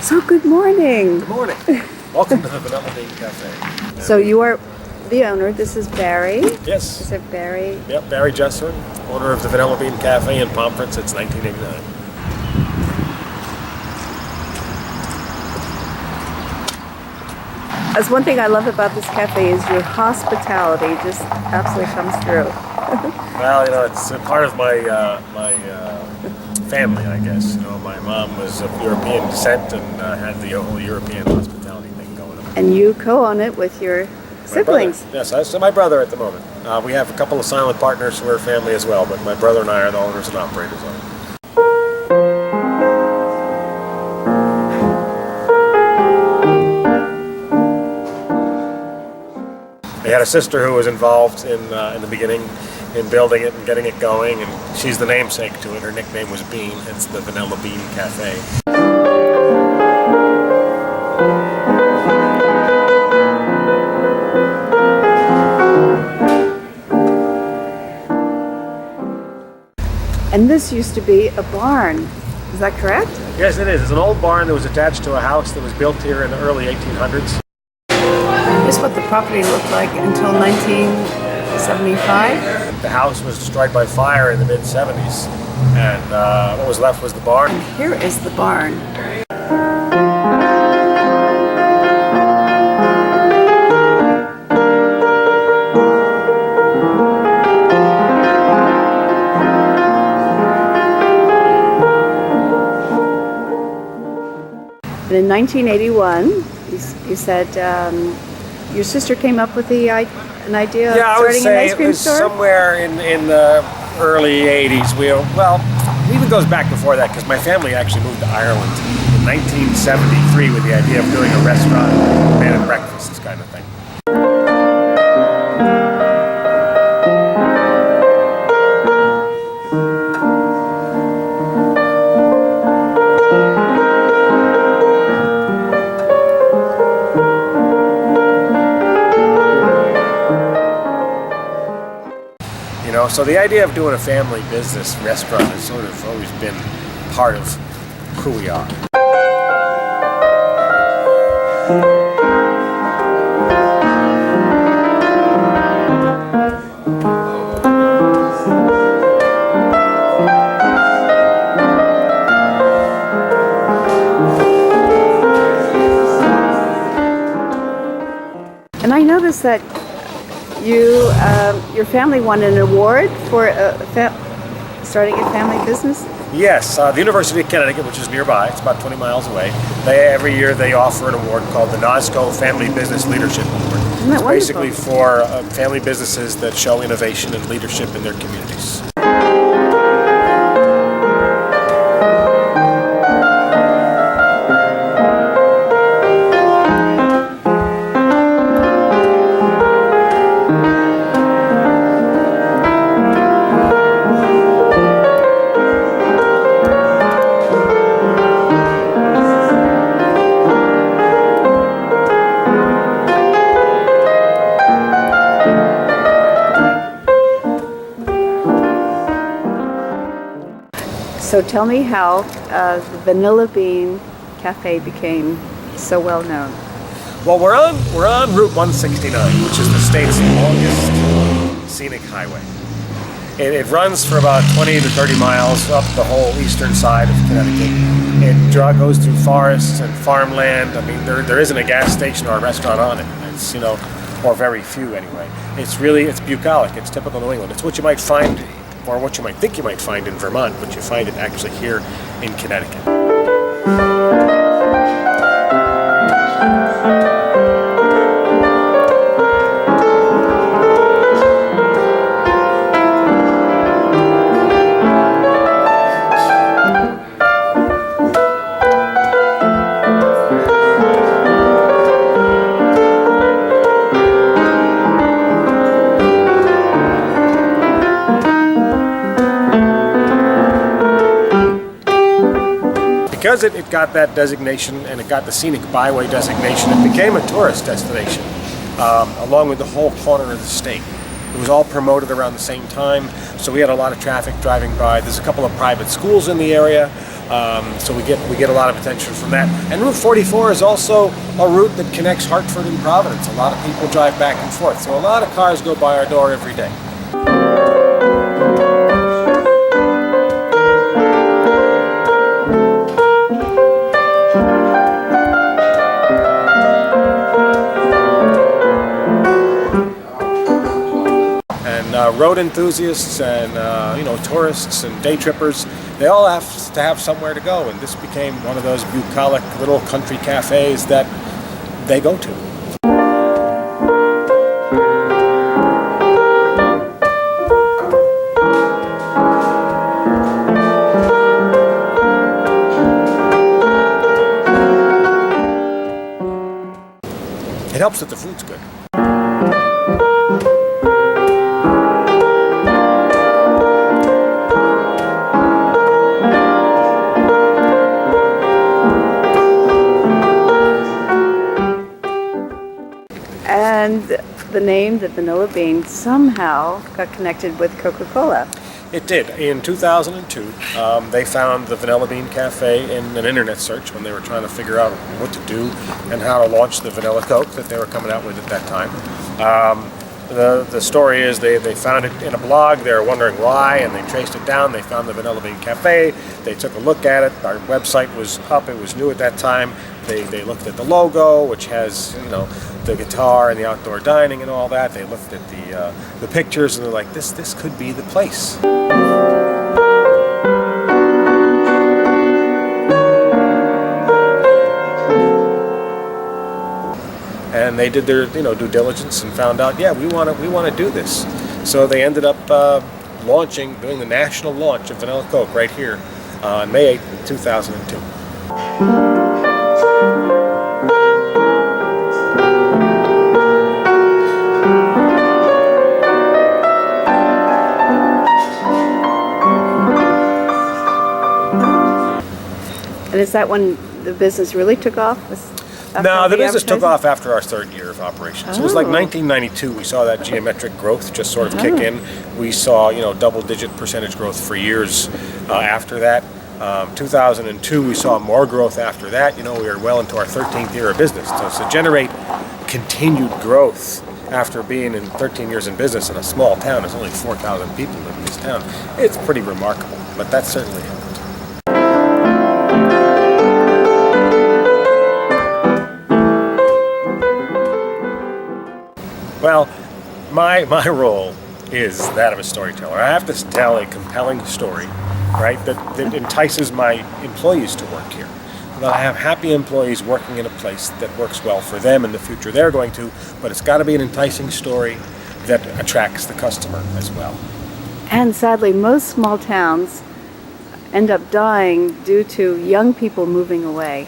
So good morning. Good morning. Welcome to the Vanilla Bean Cafe. So you are the owner. This is Barry. Yes. Is it Barry? Yep, Barry Jesser, owner of the Vanilla Bean Cafe in Pomfret since 1989. That's one thing I love about this cafe is your hospitality just absolutely comes through. Well, you know, it's a part of my family, I guess. You know, my mom was of European descent and had the whole European hospitality thing going on. And you co-own it with your siblings. Yes, so my brother at the moment. We have a couple of silent partners who are family as well, but my brother and I are the owners and operators of it. They had a sister who was involved in the beginning in building it and getting it going, and she's the namesake to it. Her nickname was Bean. It's the Vanilla Bean Cafe. And this used to be a barn. Is that correct? Yes, it is. It's an old barn that was attached to a house that was built here in the early 1800s. This is what the property looked like until 1975. The house was destroyed by fire in the mid-70s, and what was left was the barn. And here is the barn. And in 1981, you said your sister came up with an idea of starting an ice cream store? Yeah, I would say it was somewhere in the early 80s. Well, it even goes back before that, because my family actually moved to Ireland in 1973 with the idea of doing a restaurant, bed and breakfast, this kind of thing. You know, so the idea of doing a family business restaurant has sort of always been part of who we are. And I noticed that your family won an award for starting a family business? Yes, the University of Connecticut, which is nearby, it's about 20 miles away. Every year they offer an award called the NOSCO Family Business Leadership Award. Isn't that it's wonderful? basically for family businesses that show innovation and leadership in their communities. So tell me how the Vanilla Bean Cafe became so well known. Well, we're on Route 169, which is the state's longest scenic highway. It runs for about 20 to 30 miles up the whole eastern side of Connecticut. It goes through forests and farmland. I mean, there isn't a gas station or a restaurant on it. It's, you know, or very few anyway. It's bucolic. It's typical New England. It's what you might find, or what you might think you might find in Vermont, but you find it actually here in Connecticut. Because it got that designation and it got the scenic byway designation, it became a tourist destination along with the whole corner of the state. It was all promoted around the same time, so we had a lot of traffic driving by. There's a couple of private schools in the area, so we get a lot of attention from that. And Route 44 is also a route that connects Hartford and Providence. A lot of people drive back and forth, so a lot of cars go by our door every day. Road enthusiasts and tourists and day trippers, they all have to have somewhere to go, and this became one of those bucolic little country cafes that they go to. It helps that the food's good. And the name, the Vanilla Bean, somehow got connected with Coca-Cola. It did. In 2002, they found the Vanilla Bean Cafe in an internet search when they were trying to figure out what to do and how to launch the Vanilla Coke that they were coming out with at that time. The story is they found it in a blog. They were wondering why, and they traced it down. They found the Vanilla Bean Cafe. They took a look at it. Our website was up. It was new at that time. They looked at the logo, which has the guitar and the outdoor dining and all that. They looked at the pictures, and they're like, this could be the place. And they did their due diligence and found out, yeah, we want to do this. So they ended up doing the national launch of Vanilla Coke right here on May 8th, 2002. And is that when the business really took off? No, the business took off after our third year of operation. So it was like 1992. We saw that geometric growth just sort of kick in. We saw double-digit percentage growth for years after that. 2002, we saw more growth after that. We were well into our 13th year of business. So to generate continued growth after being in 13 years in business in a small town, there's only 4,000 people live in this town. It's pretty remarkable, but that certainly helped. Well, my role is that of a storyteller. I have to tell a compelling story, right, that entices my employees to work here. That I have happy employees working in a place that works well for them in the future they're going to, but it's got to be an enticing story that attracts the customer as well. And sadly, most small towns end up dying due to young people moving away.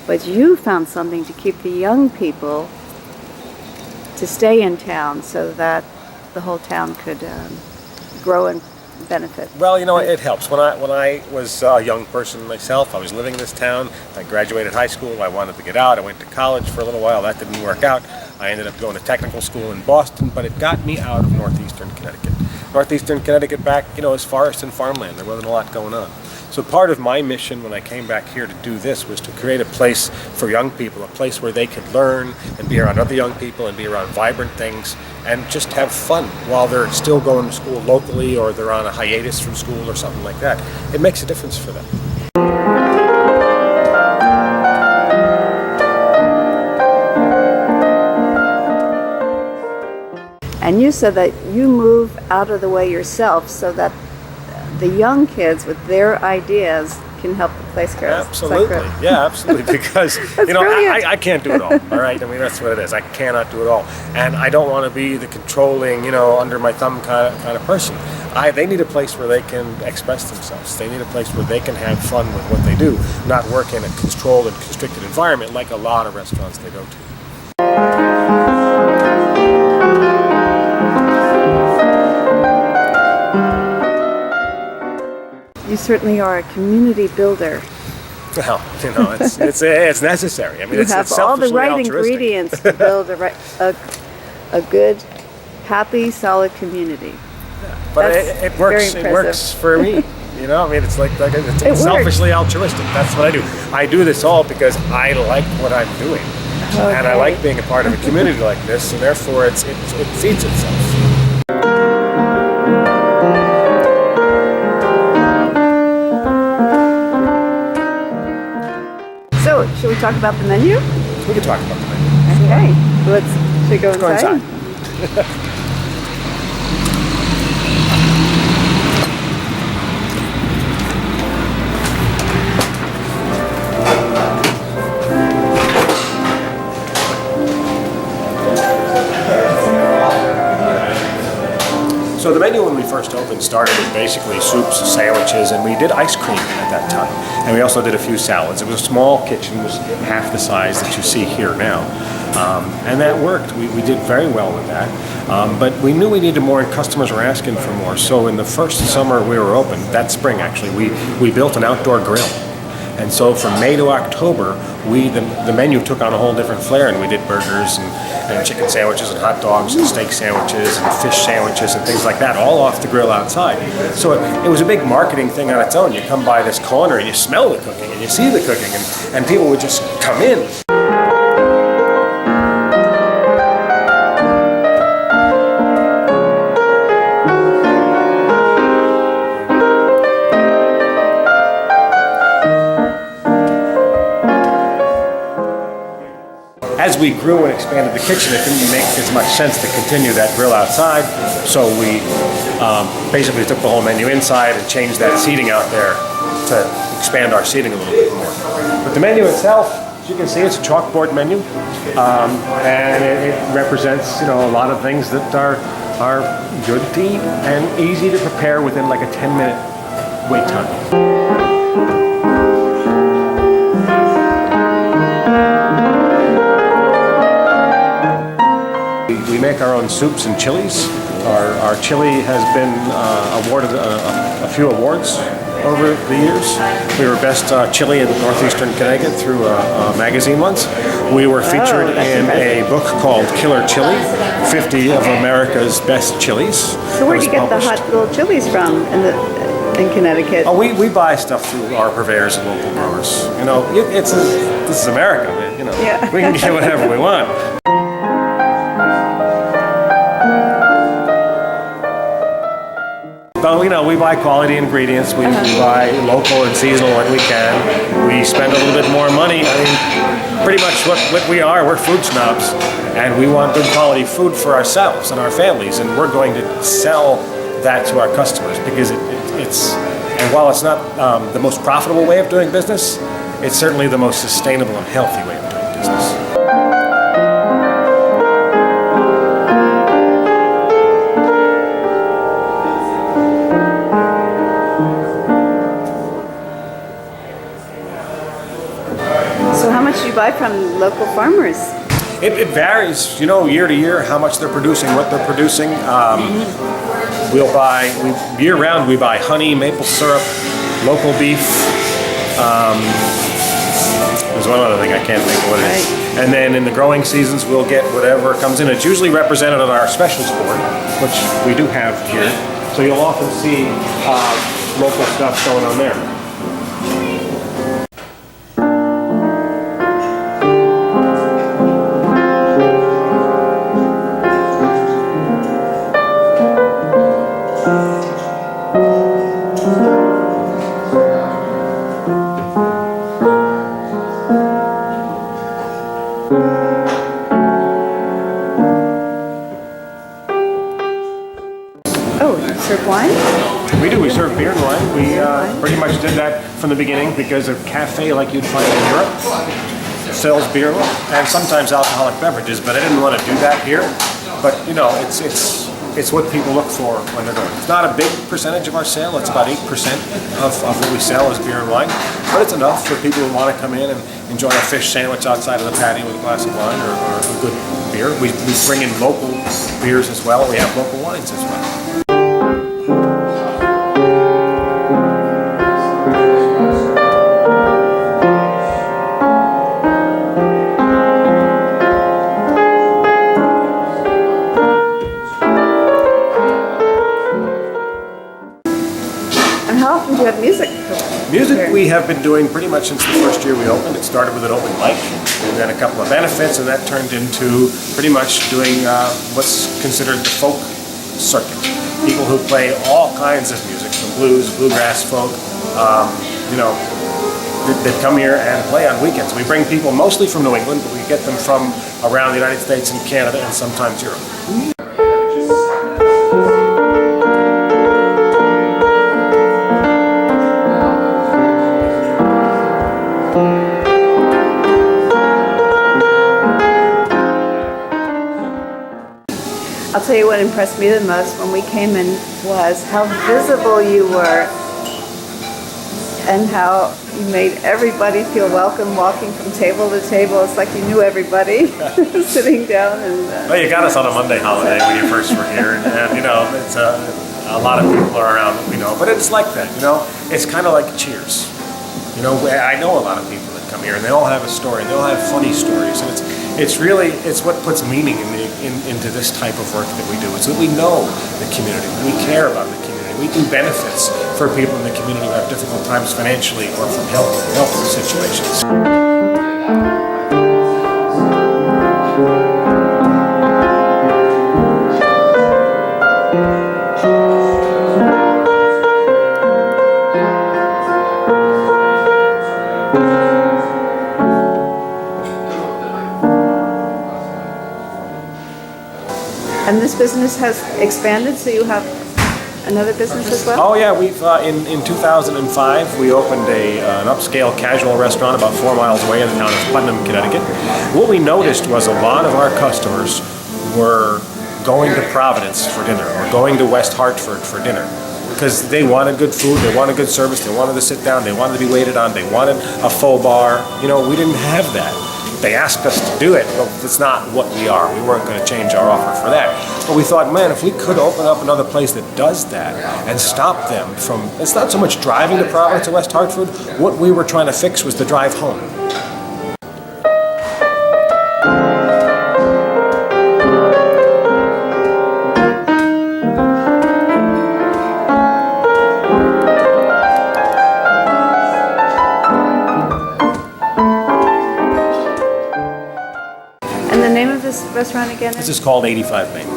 But you found something to keep the young people to stay in town so that the whole town could grow and benefit. Well, it helps. When I was a young person myself, I was living in this town. I graduated high school. I wanted to get out. I went to college for a little while. That didn't work out. I ended up going to technical school in Boston, but it got me out of northeastern Connecticut. Northeastern Connecticut back, is forest and farmland. There wasn't a lot going on. So part of my mission when I came back here to do this was to create a place for young people, a place where they could learn and be around other young people and be around vibrant things and just have fun while they're still going to school locally or they're on a hiatus from school or something like that. It makes a difference for them. And you said that you move out of the way yourself so that the young kids with their ideas can help the place grow. Absolutely, yeah, absolutely. Because I can't do it all. All right, that's what it is. I cannot do it all, and I don't want to be the controlling, under my thumb kind of person. They need a place where they can express themselves. They need a place where they can have fun with what they do, not work in a controlled and constricted environment like a lot of restaurants they go to. You certainly are a community builder. Well, it's necessary. You have all the right ingredients to build a good happy, solid community. But That's it works. very It works for me. You know, I mean, it's like it's selfishly altruistic. That's what I do. I do this all because I like what I'm doing, and I like being a part of a community like this, and therefore it feeds itself. So, should we talk about the menu? We can talk about the menu. Okay. Should we go inside? So the menu when we first opened started with basically soups, sandwiches, and we did ice cream at that time. And we also did a few salads. It was a small kitchen, it was half the size that you see here now. And that worked. We did very well with that. But we knew we needed more and customers were asking for more. So in the first summer we were open, that spring actually, we built an outdoor grill. And so from May to October, the menu took on a whole different flair, and we did burgers and chicken sandwiches and hot dogs and steak sandwiches and fish sandwiches and things like that, all off the grill outside. So it was a big marketing thing on its own. You come by this corner and you smell the cooking and you see the cooking, and people would just come in. As we grew and expanded the kitchen, it didn't make as much sense to continue that grill outside, so we basically took the whole menu inside and changed that seating out there to expand our seating a little bit more. But the menu itself, as you can see, it's a chalkboard menu, and it represents, you know, a lot of things that are good to eat and easy to prepare within like a 10-minute wait time. We make our own soups and chilies. Our chili has been awarded a few awards over the years. We were best chili in northeastern Connecticut through a magazine once. We were featured in a book called Killer Chili, 50 of America's Best Chilies. So where do you get the hot little chilies from in Connecticut? Oh, we buy stuff through our purveyors and local growers. You know, this is America, man. You know, we can get whatever we want. But you know, we buy quality ingredients. We buy local and seasonal when we can. We spend a little bit more money. I mean, pretty much what we are, we're food snobs, and we want good quality food for ourselves and our families, and we're going to sell that to our customers because it's. And while it's not the most profitable way of doing business, it's certainly the most sustainable and healthy way of doing business. Buy from local farmers? It varies, you know, year to year how much they're producing, what they're producing. Year round we buy honey, maple syrup, local beef. There's one other thing I can't think of what it is. And then in the growing seasons we'll get whatever comes in. It's usually represented on our specials board, which we do have here. So you'll often see local stuff going on there. Serve wine? We do. We serve beer and wine. We pretty much did that from the beginning because a cafe like you'd find in Europe sells beer and sometimes alcoholic beverages, but I didn't want to do that here. But you know, it's what people look for when they're going. It's not a big percentage of our sale. It's about 8% of what we sell is beer and wine, but it's enough for people who want to come in and enjoy a fish sandwich outside of the patio with a glass of wine or a good beer. We bring in local beers as well. We have local wines as well. have been doing pretty much since the first year we opened. It started with an open mic, and then a couple of benefits, and that turned into pretty much doing what's considered the folk circuit. People who play all kinds of music, from blues, bluegrass, folk, you know, that come here and play on weekends. We bring people mostly from New England, but we get them from around the United States and Canada and sometimes Europe. I'll tell you what impressed me the most when we came in was how visible you were and how you made everybody feel welcome walking from table to table. It's like you knew everybody sitting down. And well, you got us on a Monday holiday when you first were here, and you know, it's a lot of people are around that we know, but it's like that, you know. It's kind of like Cheers. You know, I know a lot of people that come here, and they all have a story. They all have funny stories, and it's really what puts meaning into this type of work that we do. It's that we know the community, we care about the community, we do benefits for people in the community who have difficult times financially or from health situations. And this business has expanded, so you have another business as well? Oh yeah, we've in 2005 we opened an upscale casual restaurant about 4 miles away in the town of Putnam, Connecticut. What we noticed was a lot of our customers were going to Providence for dinner or going to West Hartford for dinner because they wanted good food, they wanted good service, they wanted to sit down, they wanted to be waited on, they wanted a full bar. You know, we didn't have that. They asked us to do it, but it's not what we are. We weren't going to change our offer for that. But we thought, man, if we could open up another place that does that and stop them from, it's not so much driving to Providence or West Hartford. What we were trying to fix was the drive home. Restaurant again? This is called 85 Main.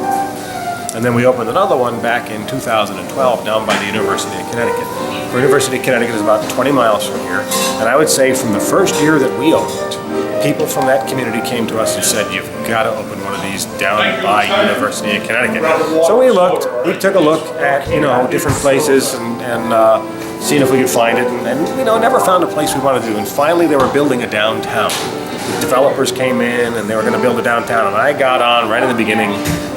And then we opened another one back in 2012 down by the University of Connecticut. The University of Connecticut is about 20 miles from here. And I would say from the first year that we opened, people from that community came to us and said, you've got to open one of these down by University of Connecticut. So we took a look at, you know, different places and seeing if we could find it. And you know, never found a place we wanted to do. And finally they were building a downtown. The developers came in and they were going to build a downtown, and I got on right in the beginning,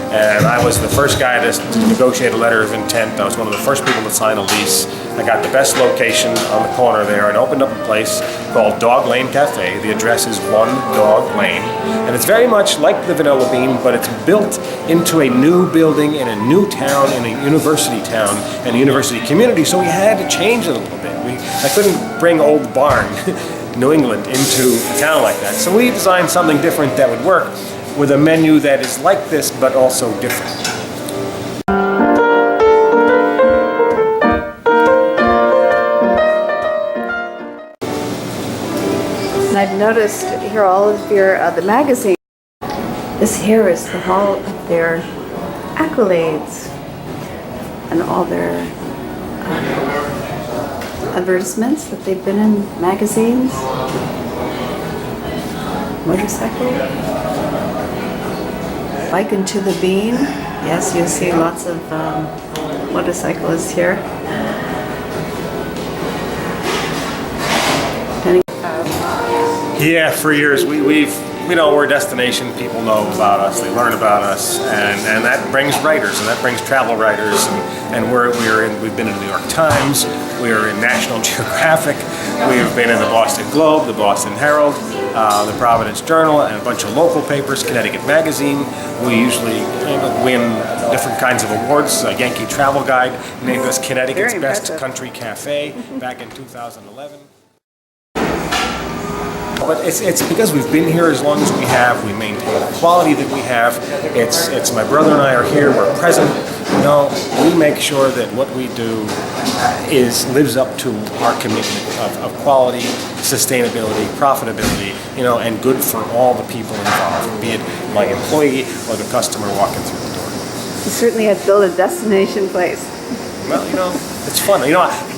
and I was the first guy to negotiate a letter of intent. I was one of the first people to sign a lease. I got the best location on the corner there and opened up a place called Dog Lane Cafe. The address is 1 Dog Lane, and it's very much like the Vanilla Bean, but it's built into a new building in a new town, in a university town and a university community, so we had to change it a little bit. I couldn't bring Old Barn New England into a town like that. So we designed something different that would work with a menu that is like this but also different. And I've noticed here all of your the magazine. This here is the all of their accolades and all their advertisements that they've been in magazines. Motorcycle. Bike into the Bean. Yes, you'll see lots of motorcyclists here. Yeah, for years we've you know, we're a destination. People know about us, they learn about us, and that brings writers, and that brings travel writers, and we've been in the New York Times, we're in National Geographic, we've been in the Boston Globe, the Boston Herald, the Providence Journal, and a bunch of local papers, Connecticut Magazine. We usually win different kinds of awards. Yankee Travel Guide named us Connecticut's Best Country Cafe back in 2011. But it's because we've been here as long as we have. We maintain the quality that we have. It's my brother and I are here. We're present. No, we make sure that what we do lives up to our commitment of quality, sustainability, profitability, and good for all the people involved, be it my employee or the customer walking through the door. You certainly have built a destination place. Well, it's fun.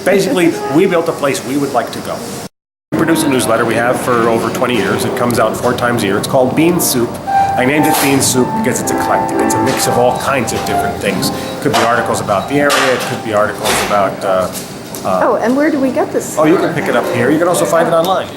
Basically, we built a place we would like to go. We produce a newsletter we have for over 20 years. It comes out 4 times a year. It's called Bean Soup. I named it Bean Soup because it's eclectic. It's a mix of all kinds of different things. It could be articles about the area. It could be articles about... Oh, and where do we get this? Oh, you can pick it up here. You can also find it online.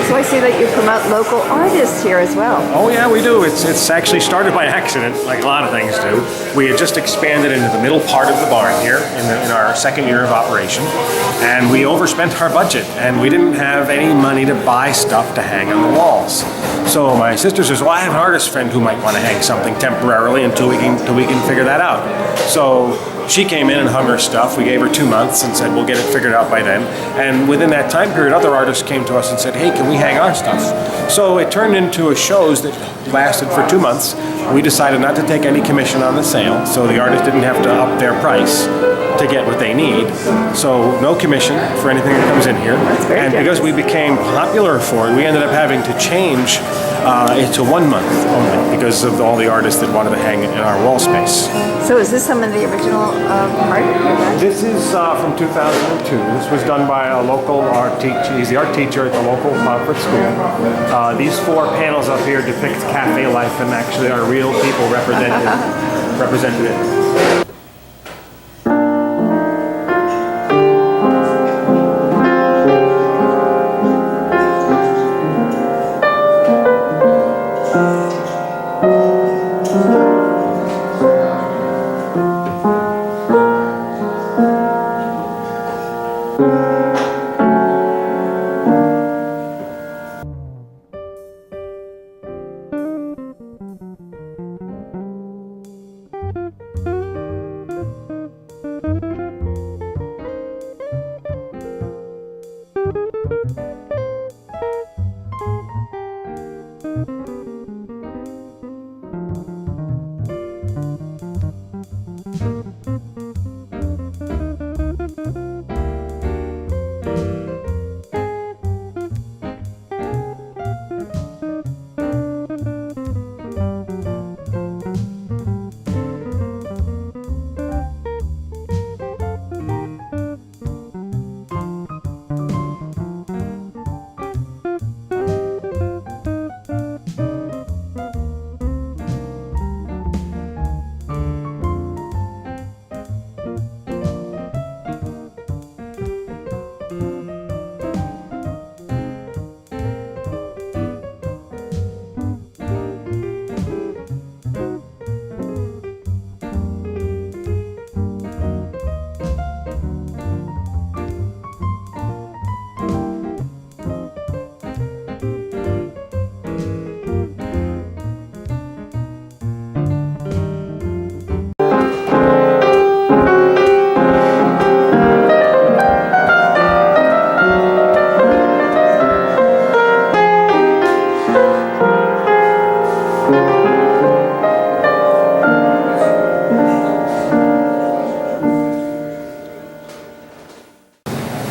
So I see that you promote local artists here as well. Oh yeah, we do. It's actually started by accident, like a lot of things do. We had just expanded into the middle part of the barn here in our second year of operation, and we overspent our budget, and we didn't have any money to buy stuff to hang on the walls. So my sister says, well, I have an artist friend who might want to hang something temporarily until we can figure that out. So she came in and hung her stuff. We gave her 2 months and said, we'll get it figured out by then. And within that time period, other artists came to us and said, hey, can we hang our stuff? So it turned into a shows that lasted for 2 months. We decided not to take any commission on the sale, so the artist didn't have to up their price to get what they need. So no commission for anything that comes in here. And because we became popular for it, we ended up having to change it to 1 month only because of all the artists that wanted to hang in our wall space. So is this some of the original art you've done? This is from 2002. This was done by a local art teacher. He's the art teacher at the local Hartford school. These 4 panels up here depict cafe life and actually are real people represented it.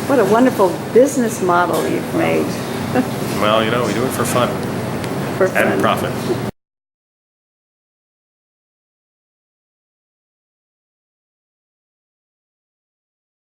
What a wonderful business model you've made. Well, we do it for fun For fun. and profit.